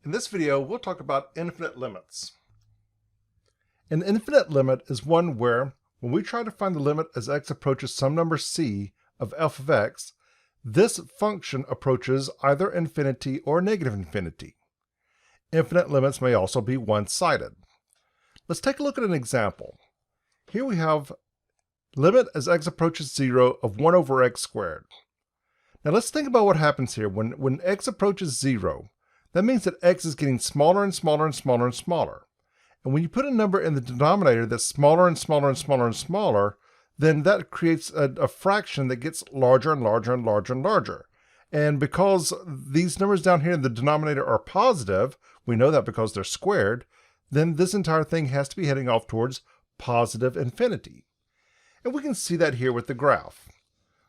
In this video, we'll talk about infinite limits. An infinite limit is one where, when we try to find the limit as x approaches some number c of f of x, this function approaches either infinity or negative infinity. Infinite limits may also be one-sided. Let's take a look at an example. Here we have limit as x approaches 0 of 1 over x squared. Now let's think about what happens here. When x approaches 0, that means that x is getting smaller and smaller and smaller and smaller. And when you put a number in the denominator that's smaller and smaller and smaller and smaller, then that creates a fraction that gets larger and larger and larger and larger. And because these numbers down here in the denominator are positive, we know that because they're squared, then this entire thing has to be heading off towards positive infinity. And we can see that here with the graph.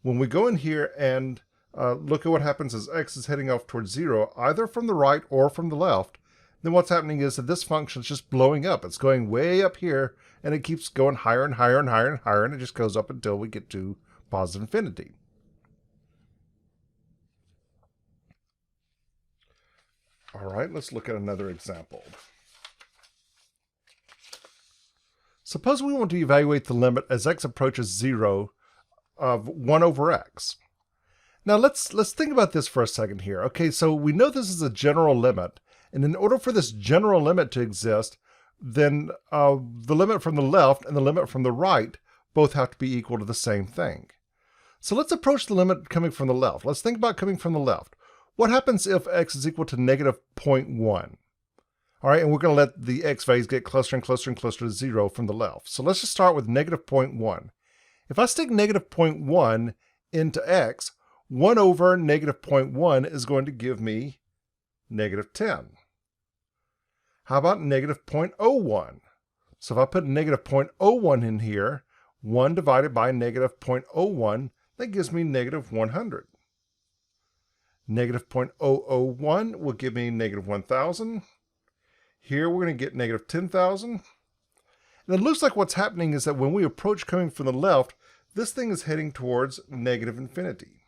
When we go in here and look at what happens as x is heading off towards 0, either from the right or from the left, then what's happening is that this function is just blowing up. It's going way up here, and it keeps going higher and higher and higher and higher, and it just goes up until we get to positive infinity. All right, let's look at another example. Suppose we want to evaluate the limit as x approaches 0 of 1 over x. Now let's think about this for a second here. Okay, so we know this is a general limit, and in order for this general limit to exist, then the limit from the left and the limit from the right both have to be equal to the same thing. So let's approach the limit coming from the left. Let's think about coming from the left. What happens if x is equal to negative 0.1? All right, and we're going to let the x values get closer and closer and closer to 0 from the left. So let's just start with negative 0.1. If I stick negative 0.1 into x, 1 over negative 0.1 is going to give me negative 10. How about negative 0.01? So if I put negative 0.01 in here, 1 divided by negative 0.01, that gives me negative 100. Negative 0.001 will give me negative 1,000. Here we're going to get negative 10,000. And it looks like what's happening is that when we approach coming from the left, this thing is heading towards negative infinity.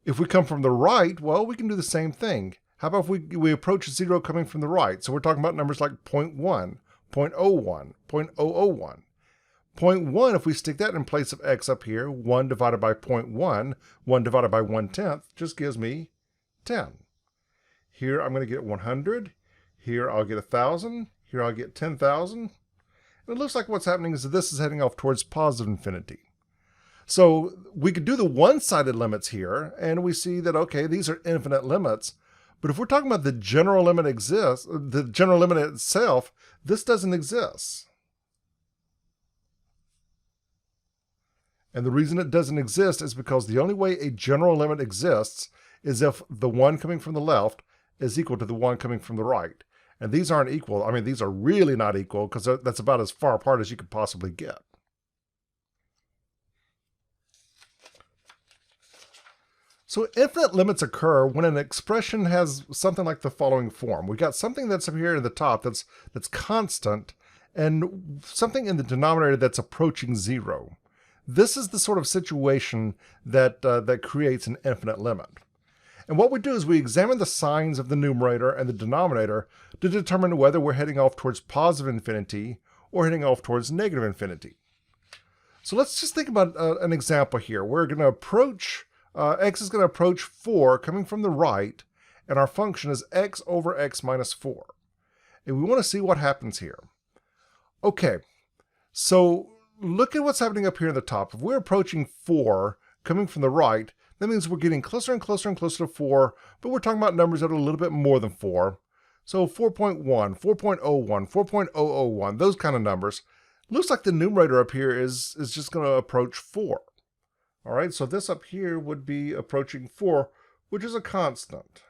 If we come from the right, well, we can do the same thing. How about if we approach 0 coming from the right? So we're talking about numbers like 0.1, 0.01, 0.001. 0.1, if we stick that in place of x up here, 1 divided by 0.1, 1 divided by 1/10, just gives me 10. Here I'm going to get 100. Here I'll get 1,000. Here I'll get 10,000. And it looks like what's happening is that this is heading off towards positive infinity. So we could do the one-sided limits here, and we see that, okay, these are infinite limits. But if we're talking about the general limit exists, the general limit itself, this doesn't exist. And the reason it doesn't exist is because the only way a general limit exists is if the one coming from the left is equal to the one coming from the right. And these aren't equal. I mean, these are really not equal because that's about as far apart as you could possibly get. So infinite limits occur when an expression has something like the following form. We've got something that's up here at the top that's constant, and something in the denominator that's approaching 0. This is the sort of situation that creates an infinite limit. And what we do is we examine the signs of the numerator and the denominator to determine whether we're heading off towards positive infinity or heading off towards negative infinity. So let's just think about an example here. We're going to approach x is going to approach 4 coming from the right, and our function is x over x minus 4. And we want to see what happens here. Okay, so look at what's happening up here at the top. If we're approaching 4 coming from the right, that means we're getting closer and closer and closer to 4, but we're talking about numbers that are a little bit more than 4. So 4.1, 4.01, 4.001, those kind of numbers. Looks like the numerator up here is just going to approach 4. All right, so this up here would be approaching 4, which is a constant.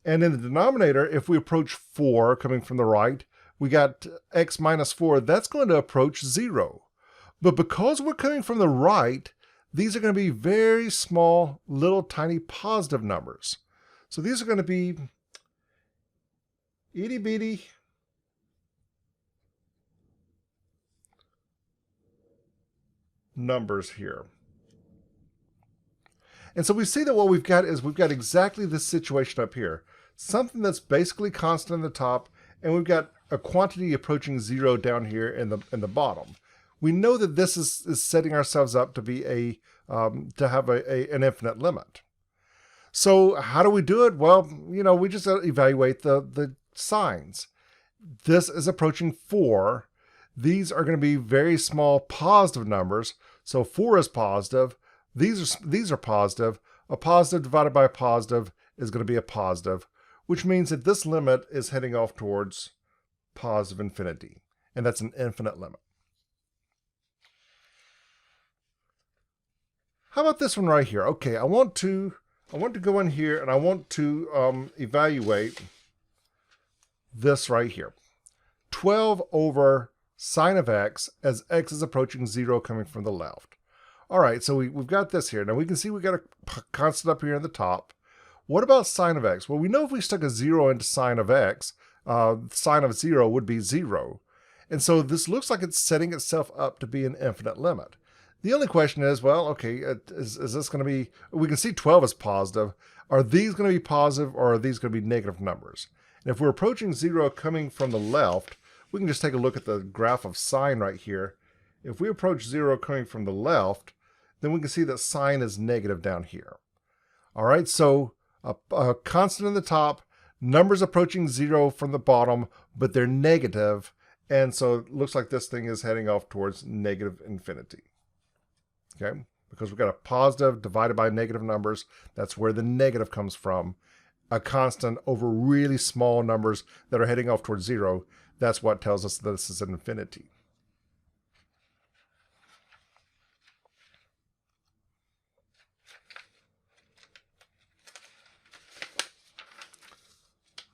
And in the denominator, if we approach 4 coming from the right, we got x minus 4. That's going to approach 0. But because we're coming from the right, these are going to be very small, little tiny positive numbers. So these are going to be itty-bitty numbers here. And so we see that what we've got is we've got exactly this situation up here. Something that's basically constant in the top, and we've got a quantity approaching 0 down here in the bottom. We know that this is setting ourselves up to be to have an infinite limit. So how do we do it? Well, we just evaluate the signs. This is approaching 4. These are going to be very small positive numbers. So 4 is positive. These are positive. A positive divided by a positive is going to be a positive, which means that this limit is heading off towards positive infinity, and that's an infinite limit. How about this one right here? Okay, I want to go in here and I want to evaluate this right here. 12 over sine of x as x is approaching 0 coming from the left. All right, so we've got this here. Now we can see we've got a constant up here in the top. What about sine of x? Well, we know if we stuck a 0 into sine of x, sine of 0 would be 0. And so this looks like it's setting itself up to be an infinite limit. The only question is, well, okay, is this going to be, we can see 12 is positive. Are these going to be positive or are these going to be negative numbers? And if we're approaching 0 coming from the left, we can just take a look at the graph of sine right here. If we approach 0 coming from the left, then we can see that sine is negative down here. All right, so a constant in the top, numbers approaching 0 from the bottom, but they're negative, and so it looks like this thing is heading off towards negative infinity. Okay, because we've got a positive divided by negative numbers. That's where the negative comes from. A constant over really small numbers that are heading off towards 0. That's what tells us that this is an infinity.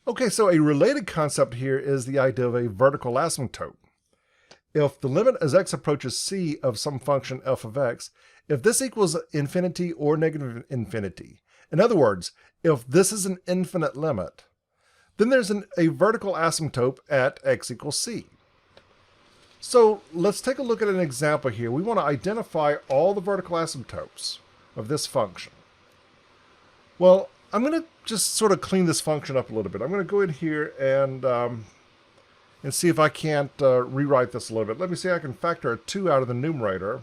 Okay, so a related concept here is the idea of a vertical asymptote. If the limit as x approaches c of some function f of x, if this equals infinity or negative infinity, in other words, if this is an infinite limit, then there's a vertical asymptote at x equals c. So let's take a look at an example here. We want to identify all the vertical asymptotes of this function. Well, I'm going to just sort of clean this function up a little bit. I'm going to go in here and see if I can't rewrite this a little bit. Let me see, I can factor a 2 out of the numerator,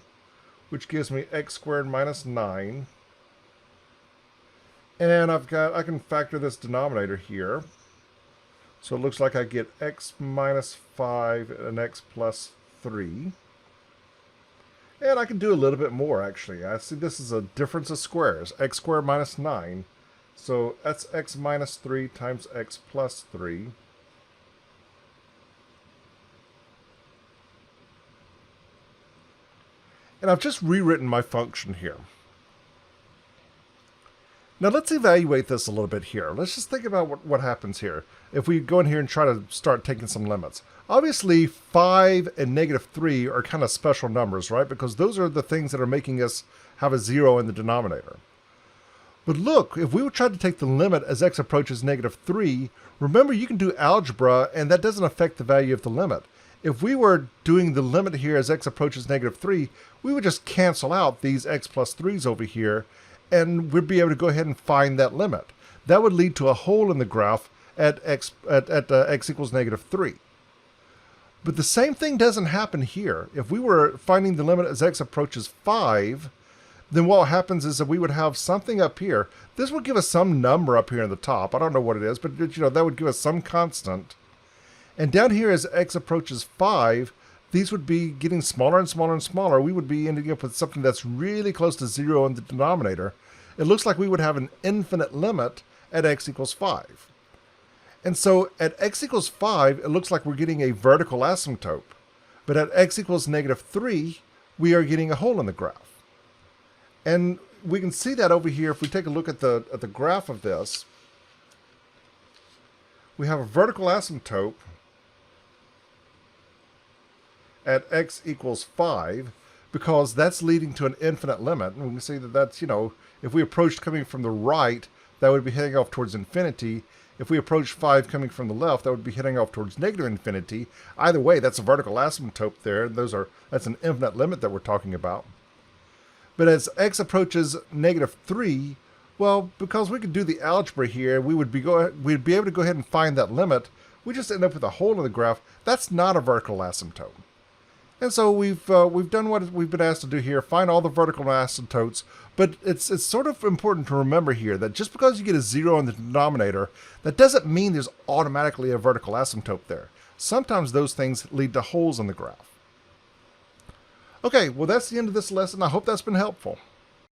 which gives me x squared minus 9. And I can factor this denominator here. So it looks like I get x minus 5 and x plus 3. And I can do a little bit more, actually. I see this is a difference of squares. X squared minus 9. So that's x minus 3 times x plus 3. And I've just rewritten my function here. Now let's evaluate this a little bit here. Let's just think about what happens here. If we go in here and try to start taking some limits. Obviously 5 and negative 3 are kind of special numbers, right? Because those are the things that are making us have a 0 in the denominator. But look, if we try to take the limit as x approaches negative 3, remember you can do algebra and that doesn't affect the value of the limit. If we were doing the limit here as x approaches negative 3, we would just cancel out these x plus 3's over here and we'd be able to go ahead and find that limit. That would lead to a hole in the graph at x equals negative 3. But the same thing doesn't happen here. If we were finding the limit as x approaches 5, then what happens is that we would have something up here. This would give us some number up here in the top. I don't know what it is, but that would give us some constant. And down here as x approaches 5, these would be getting smaller and smaller and smaller. We would be ending up with something that's really close to 0 in the denominator. It looks like we would have an infinite limit at x equals 5. And so at x equals 5, it looks like we're getting a vertical asymptote. But at x equals negative 3, we are getting a hole in the graph. And we can see that over here if we take a look at the graph of this. We have a vertical asymptote at x equals 5 because that's leading to an infinite limit. And we can see that that's, if we approached coming from the right, that would be heading off towards infinity. If we approach 5 coming from the left, that would be heading off towards negative infinity. Either way, that's a vertical asymptote there. That's an infinite limit that we're talking about. But as x approaches -3, well, because we could do the algebra here, we'd be able to go ahead and find that limit. We just end up with a hole in the graph. That's not a vertical asymptote. And so we've done what we've been asked to do here, find all the vertical asymptotes. But it's sort of important to remember here that just because you get a 0 in the denominator, that doesn't mean there's automatically a vertical asymptote there. Sometimes those things lead to holes in the graph. Okay, well that's the end of this lesson. I hope that's been helpful.